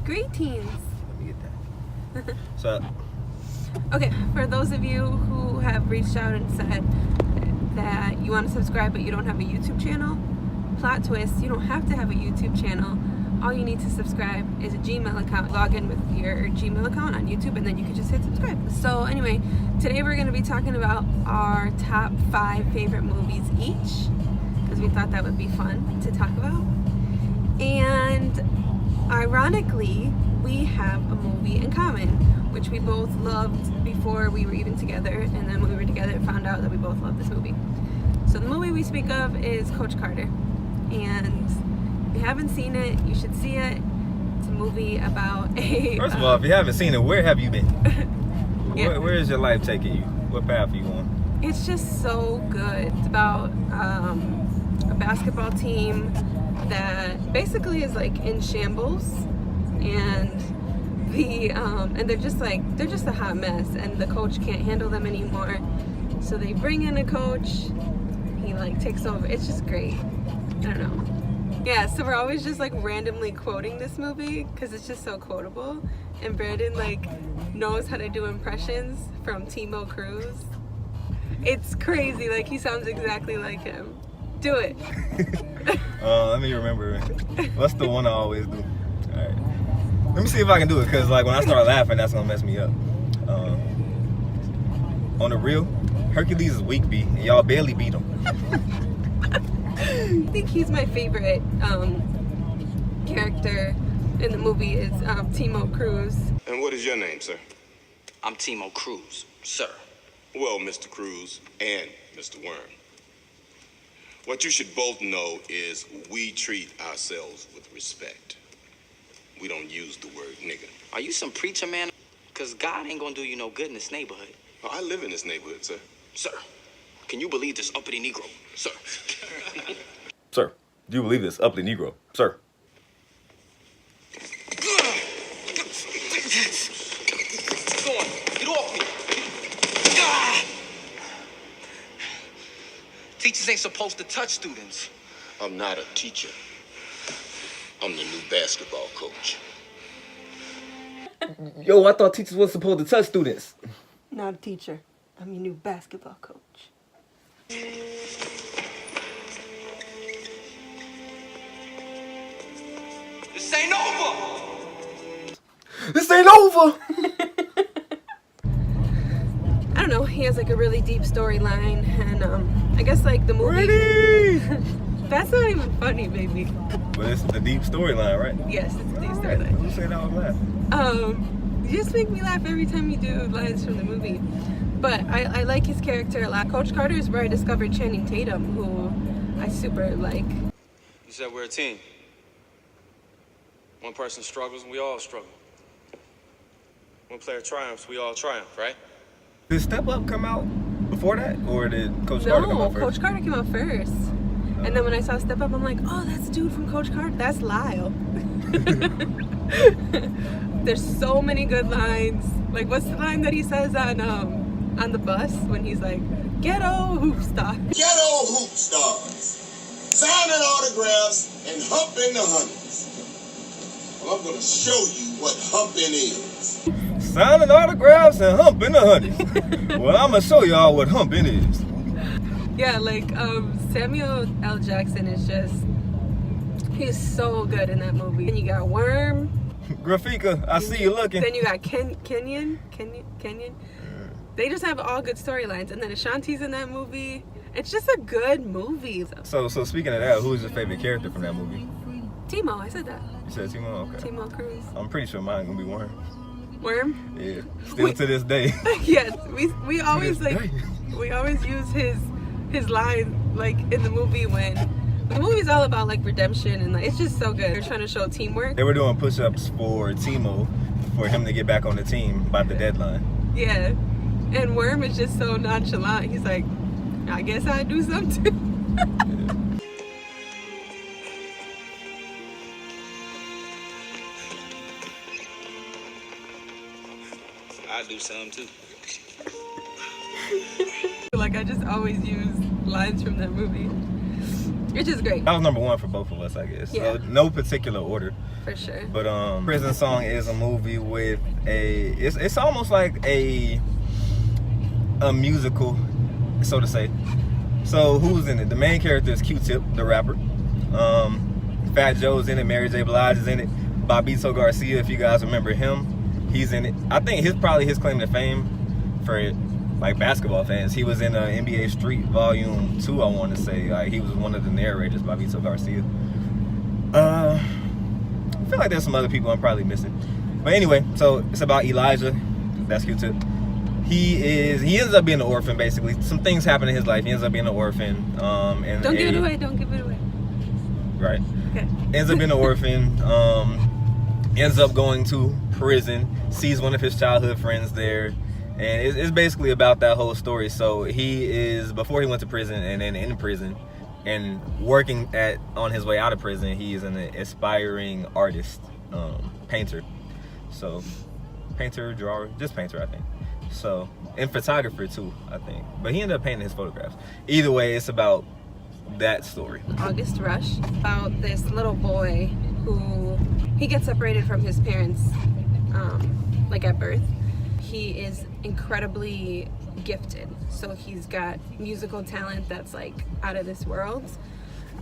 Greetings. Let me get that. So, Okay, for those of you who have reached out and said that you want to subscribe but you don't have a YouTube channel, plot twist, you don't have to have a YouTube channel. All you need to subscribe is a Gmail account. Log in with your Gmail account on YouTube and then you can just hit subscribe. So anyway, today we're going to be talking about our top 5 favorite movies each, because we thought that would be fun to talk about. And ironically, we have a movie in common, which we both loved before we were even together, and then when we were together found out that we both loved this movie. So the movie we speak of is Coach Carter, and if you haven't seen it, you should see it. It's a movie about a... First of all, if you haven't seen it, where have you been? Yeah. Where is your life taking you? What path are you on? It's just so good. It's about a basketball team that basically is like in shambles, and they're just a hot mess, and the coach can't handle them anymore. So they bring in a coach. He like takes over. It's just great. I don't know. Yeah, so we're always just like randomly quoting this movie because it's just so quotable. And Brandon like knows how to do impressions from Timo Cruz. It's crazy. Like he sounds exactly like him. Do it. Let me remember. What's the one I always do? All right. Let me see if I can do it, because like when I start laughing, that's gonna mess me up. On the real, Hercules is weak, B, and y'all barely beat him. I think he's my favorite character in the movie is Timo Cruz. And what is your name, sir? I'm Timo Cruz, sir. Well, Mr. Cruz and Mr. Worm, what you should both know is we treat ourselves with respect. We don't use the word nigga. Are you some preacher, man? Because God ain't gonna do you no good in this neighborhood. Oh, I live in this neighborhood, sir. Sir, can you believe this uppity Negro? Sir. Sir, do you believe this uppity Negro? Sir. Go on, get off me. Teachers ain't supposed to touch students. I'm not a teacher. I'm the new basketball coach. Yo, I thought teachers weren't supposed to touch students. Not a teacher. I'm your new basketball coach. This ain't over. This ain't over. I don't know. He has like a really deep storyline, and I guess like the movie. Ready? That's not even funny, baby. But it's the deep storyline, right? Yes, it's a deep storyline. You say that out loud. You just make me laugh every time you do lines from the movie. But I like his character a lot. Coach Carter is where I discovered Channing Tatum, who I super like. You said we're a team. One person struggles and we all struggle. One player triumphs, we all triumph, right? Did Step Up come out before that, or did Coach Carter come No, out first? Coach Carter came out first. And then when I saw Step Up, I'm like, oh, that's dude from Coach Carter. That's Lyle. There's so many good lines. Like, what's the line that he says on the bus when he's like, ghetto hoop stars? Ghetto hoop stars, signing autographs and humping the honeys. Well, I'm going to show you what humping is. Signing autographs and humping the honeys. Well, I'm going to show y'all what humping is. Yeah, like Samuel L. Jackson is just, he's so good in that movie. And you got Worm. Grafika, I see you looking. Then you got Kenyon. They just have all good storylines. And then Ashanti's in that movie. It's just a good movie. So speaking of that, who's your favorite character from that movie? Timo, I said that. You said Timo? Okay. Timo Cruz. I'm pretty sure mine's gonna be Worm. Worm? Yeah. Still to this day. Yes, we always this like day. we always use his line like in the movie when the movie's all about like redemption, and like it's just so good. They're trying to show teamwork. They were doing push-ups for Timo for him to get back on the team by the deadline. Yeah. And Worm is just so nonchalant. He's like, I guess I do something too. I do some too. Like I just always use lines from that movie. which is great. That was number one for both of us, I guess. Yeah. So no particular order. For sure. But Prison Song is a movie with it's almost like a musical, so to say. So who's in it? The main character is Q-Tip, the rapper. Fat Joe's in it. Mary J. Blige is in it. Bobito Garcia, if you guys remember him, he's in it. I think probably his claim to fame for like basketball fans, he was in NBA Street Volume 2, I want to say. Like, he was one of the narrators, Bobito Garcia. I feel like there's some other people I'm probably missing. But anyway, so it's about Elijah. That's Q-Tip. He ends up being an orphan, basically. Some things happen in his life. He ends up being an orphan. And don't give it away. Don't give it away. Right. Okay. Ends up being an orphan. Ends up going to prison. Sees one of his childhood friends there. And it's basically about that whole story. So he is, before he went to prison and then in prison and working on his way out of prison, he is an aspiring artist, painter. So painter, drawer, just painter, I think. So, and photographer too, I think. But he ended up painting his photographs. Either way, it's about that story. August Rush, about this little boy who, he gets separated from his parents, like at birth. He is incredibly gifted. So he's got musical talent that's like out of this world.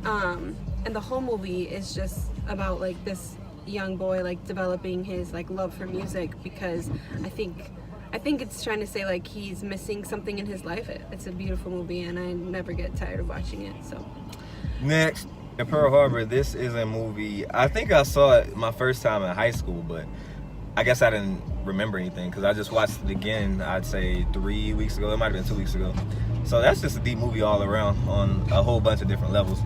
And the whole movie is just about like this young boy like developing his like love for music, because I think it's trying to say like he's missing something in his life. It's a beautiful movie and I never get tired of watching it. So next, in Pearl Harbor, this is a movie, I think I saw it my first time in high school, but I guess I didn't remember anything because I just watched it again, I'd say 3 weeks ago. It might have been 2 weeks ago. So that's just a deep movie all around on a whole bunch of different levels.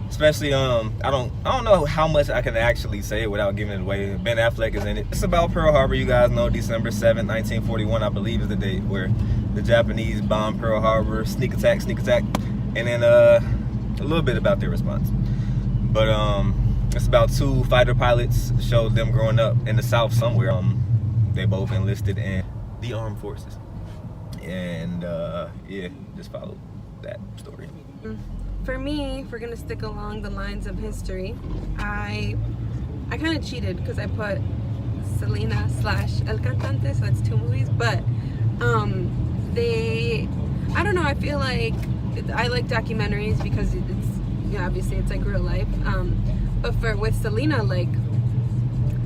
Especially, I don't know how much I can actually say without giving it away. Ben Affleck is in it. It's about Pearl Harbor. You guys know December 7th, 1941, I believe is the date where the Japanese bombed Pearl Harbor. Sneak attack. And then a little bit about their response. But it's about 2 fighter pilots, showed them growing up in the South somewhere. They both enlisted in the armed forces. And yeah, just followed that story. for me, if we're gonna stick along the lines of history, I kind of cheated because I put Selena / El Cantante, so that's 2 movies, but I don't know, I feel like I like documentaries because it's, you know, obviously it's like real life, but with Selena, like,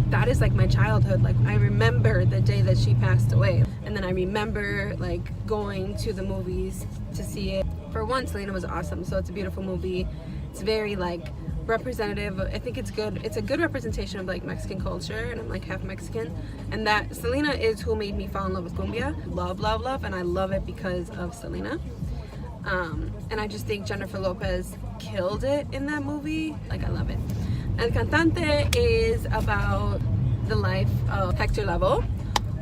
that is like my childhood. Like, I remember the day that she passed away, and then I remember like going to the movies to see it. For one, Selena was awesome, so it's a beautiful movie. It's very like representative. I think it's good. It's a good representation of like Mexican culture, and I'm like half Mexican, and that Selena is who made me fall in love with cumbia. Love, and I love it because of Selena. And I just think Jennifer Lopez killed it in that movie. Like, I love it. El Cantante is about the life of Hector Lavoe,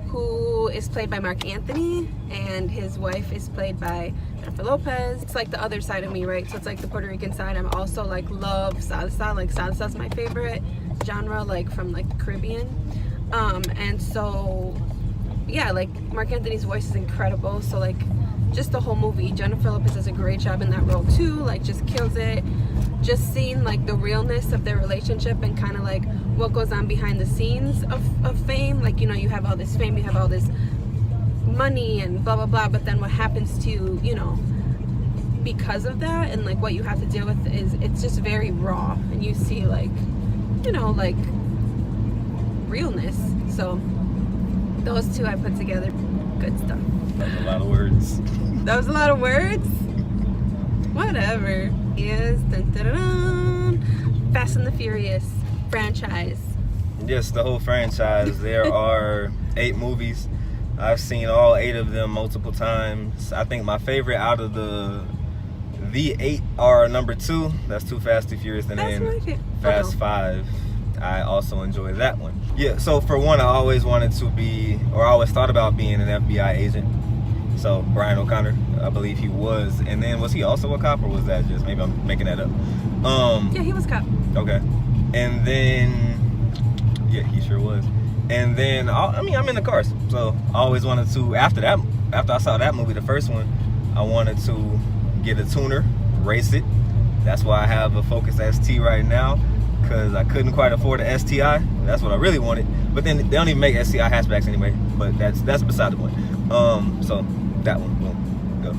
who is played by Mark Anthony, and his wife is played by Jennifer Lopez. It's like the other side of me, right? So it's like the Puerto Rican side. I'm also like love salsa. Like, salsa's my favorite genre, like from like the Caribbean. And so yeah, like Mark Anthony's voice is incredible. So like just the whole movie, Jennifer Lopez does a great job in that role too. Like, just kills it. Just seeing like the realness of their relationship and kind of like what goes on behind the scenes of fame. Like, you know, you have all this fame, you have all this money and blah blah blah, but then what happens to, you know, because of that, and like what you have to deal with, is it's just very raw, and you see like, you know, like realness. So those 2 I put together. Good stuff. That was a lot of words. That was a lot of words? Whatever. Yes. Dun, dun, dun, dun. Fast and the Furious franchise. Yes, the whole franchise. There are 8 movies. I've seen all 8 of them multiple times. I think my favorite out of the 8 are number 2. That's Too Fast, Too Furious, and then Fast 5. I also enjoy that one. Yeah, so for one, I always wanted to be, or I always thought about being an FBI agent. So Brian O'Connor, I believe he was. And then was he also a cop, or was that just, maybe I'm making that up? Yeah, he was a cop. Okay. And then, yeah, he sure was. And then, I'm in the cars. So I always wanted to, after I saw that movie, the first one, I wanted to get a tuner, race it, That's why I have a Focus ST right now, because I couldn't quite afford a STI. That's what I really wanted. But then they don't even make STI hatchbacks anyway. But that's beside the point. So that one, boom, go.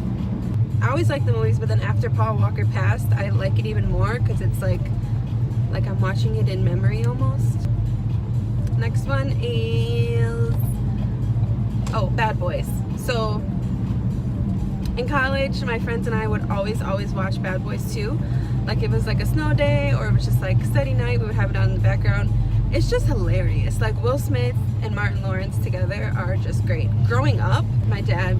I always like the movies, but then after Paul Walker passed, I like it even more because it's like I'm watching it in memory almost. Next one is Bad Boys. So in college, my friends and I would always watch Bad Boys 2. Like it was like a snow day or it was just like study night, we would have it on in the background. It's just hilarious. Like Will Smith and Martin Lawrence together are just great. Growing up, my dad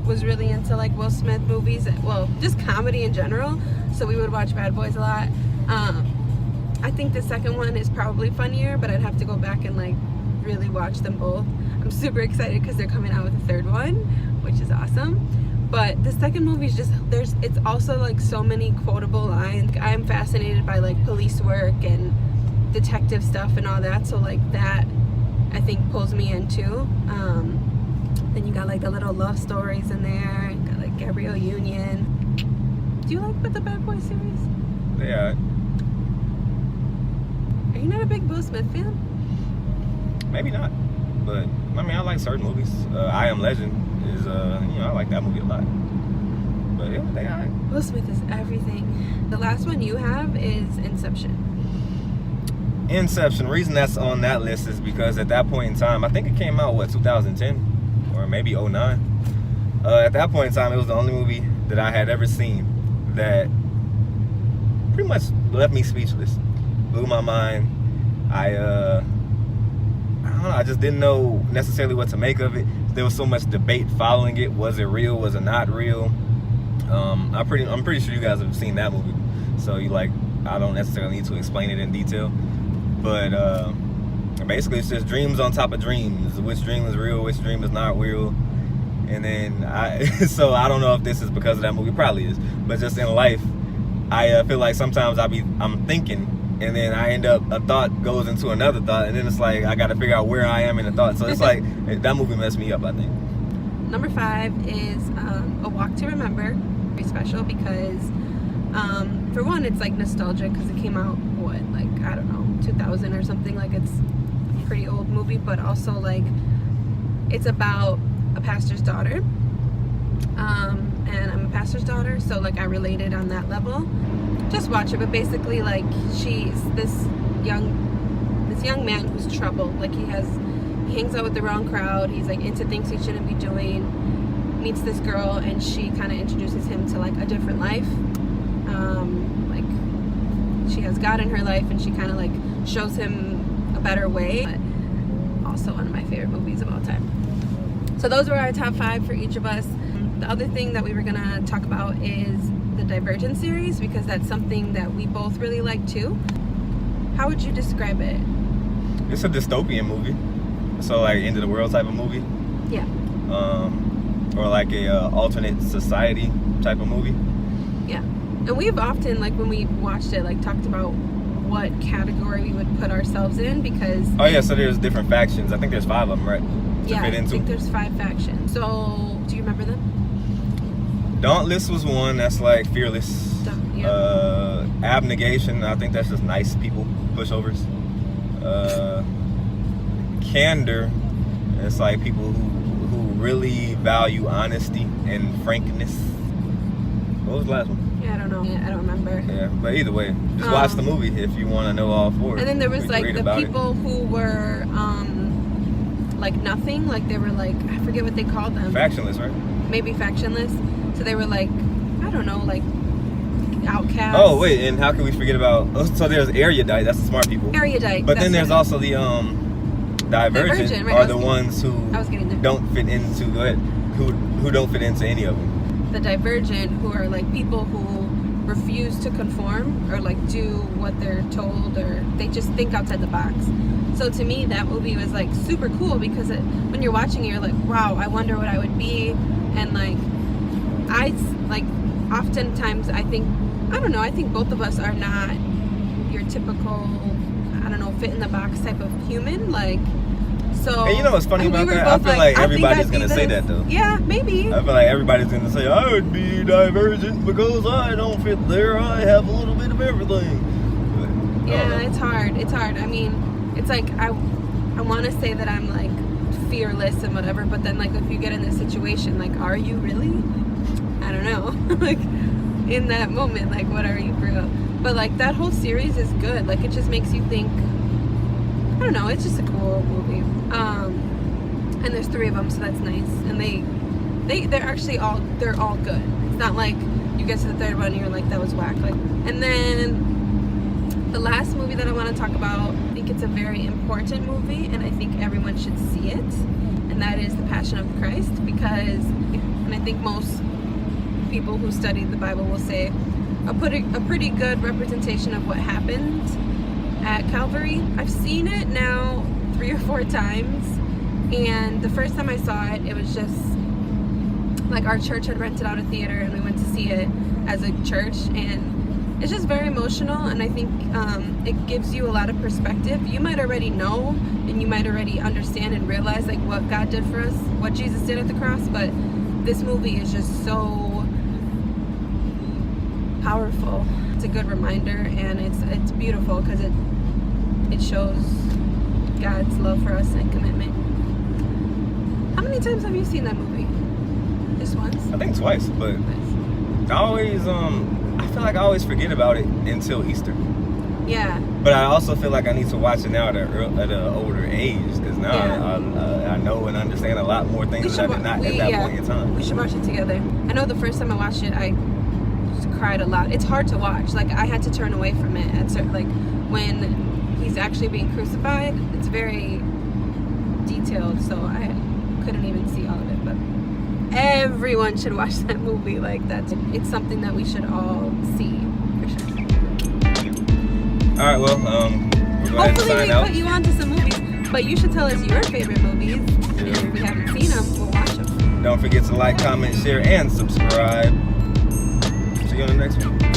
was really into like Will Smith movies, well, just comedy in general, so we would watch Bad Boys a lot. I think the second one is probably funnier, but I'd have to go back and like really watch them both. I'm super excited because they're coming out with a third one, which is awesome. But the second movie is just, it's also like so many quotable lines. I'm fascinated by like police work and detective stuff and all that, so like that I think pulls me in too. Then you got like the little love stories in there. You got like Gabrielle Union. Do you like the Bad Boy series? Yeah. Are you not a big Will Smith fan? Maybe not, but I mean I like certain movies. I Am Legend is I like that movie a lot. But yeah, they alright. Will Smith is everything. The last one you have is Inception. Inception. The reason that's on that list is because at that point in time, I think it came out 2010 or maybe 09. At that point in time, it was the only movie that I had ever seen that pretty much left me speechless, blew my mind. I don't know, I just didn't know necessarily what to make of it. There was so much debate following it. Was it real? Was it not real? I'm pretty sure you guys have seen that movie, so I don't necessarily need to explain it in detail. But basically, it's just dreams on top of dreams. Which dream is real? Which dream is not real? And then so I don't know if this is because of that movie. Probably is. But just in life, I feel like sometimes I'm thinking, and then I end up, a thought goes into another thought, and then it's like I got to figure out where I am in the thought. So it's like that movie messed me up, I think. Number 5 is A Walk to Remember. Very special because for one, it's like nostalgic because it came out I don't know, 2000 or something. Like it's a pretty old movie, but also like it's about a pastor's daughter. And I'm a pastor's daughter, so like I related on that level. Just watch it, but basically like she's this young man who's troubled. Like he hangs out with the wrong crowd. He's like into things he shouldn't be doing. Meets this girl, and she kind of introduces him to like a different life. Like she has God in her life, and she kind of like shows him a better way. But also one of my favorite movies of all time. So those were our top 5 for each of us. The other thing that we were gonna talk about is the Divergent series, because that's something that we both really like too. How would you describe it? It's a dystopian movie, so like end of the world type of movie. Yeah. Or like a alternate society type of movie. Yeah. And we've often, like when we watched it, like talked about what category we would put ourselves in, because oh yeah, so there's different factions. I think there's 5 of them, right? Yeah, I think there's 5 factions. So do you remember them? Dauntless was one. That's like fearless. Yeah. Abnegation, I think that's just nice people, pushovers. Candor, it's like people who really value honesty and frankness. What was the last one? Yeah, I don't know. Yeah, I don't remember. Yeah, but either way, just watch the movie if you want to know all 4. And then there was like the people who were like nothing, like they were like, I forget what they called them. Factionless, right? Maybe factionless. So they were like, I don't know, like outcasts. Oh wait, and how can we forget about? So there's erudite. That's the smart people. Erudite. But then there's also the divergent, right? are the ones who don't fit into. Go ahead. Who don't fit into any of them. The divergent, who are like people who refuse to conform or like do what they're told, or they just think outside the box. So to me, that movie was like super cool because when you're watching it, you're like, wow, I wonder what I would be. And like, oftentimes I think both of us are not your typical, I don't know, fit in the box type of human. Like, So, And you know what's funny and we about were that? I both feel like I think everybody's I'd be gonna say this. that though. Yeah, maybe. I feel like everybody's gonna say I would be divergent because I don't fit there. I have a little bit of everything. But, Yeah, it's hard. It's hard. I mean, it's like I want to say that I'm like fearless and whatever, but then like if you get in this situation, like, are you really? I don't know. Like in that moment, like, what are you for real? But like that whole series is good. Like it just makes you think. I don't know. It's just a cool movie. And there's 3 of them, so that's nice. And they're actually all good. It's not like you get to the 3rd one and you're like, that was whack. Like, and then the last movie that I want to talk about, I think it's a very important movie, and I think everyone should see it. And that is The Passion of Christ, because, and I think most people who study the Bible will say a pretty good representation of what happened at Calvary. I've seen it now 3 or 4 times. And the first time I saw it, it was just like our church had rented out a theater and we went to see it as a church, and it's just very emotional, and I think it gives you a lot of perspective. You might already know and you might already understand and realize like what God did for us, what Jesus did at the cross, but this movie is just so powerful. It's a good reminder, and it's beautiful because it shows God's love for us and commitment. How many times have you seen that movie? Just once? I think twice, but I always I feel like I always forget about it until Easter. Yeah. But I also feel like I need to watch it now at an older age, because now I know and understand a lot more things that I did not at that point in time. We should watch it together. I know the first time I watched it, I just cried a lot. It's hard to watch. Like I had to turn away from it at certain, like when he's actually being crucified. It's very detailed, so I couldn't even see all of it. But everyone should watch that movie. Like it's something that we should all see for sure. All right, well, we're going to Hopefully sign we out. put you onto some movies, but you should tell us your favorite movies. And if we haven't seen them, we'll watch them. Don't forget to like, comment, share, and subscribe. See you on the next one.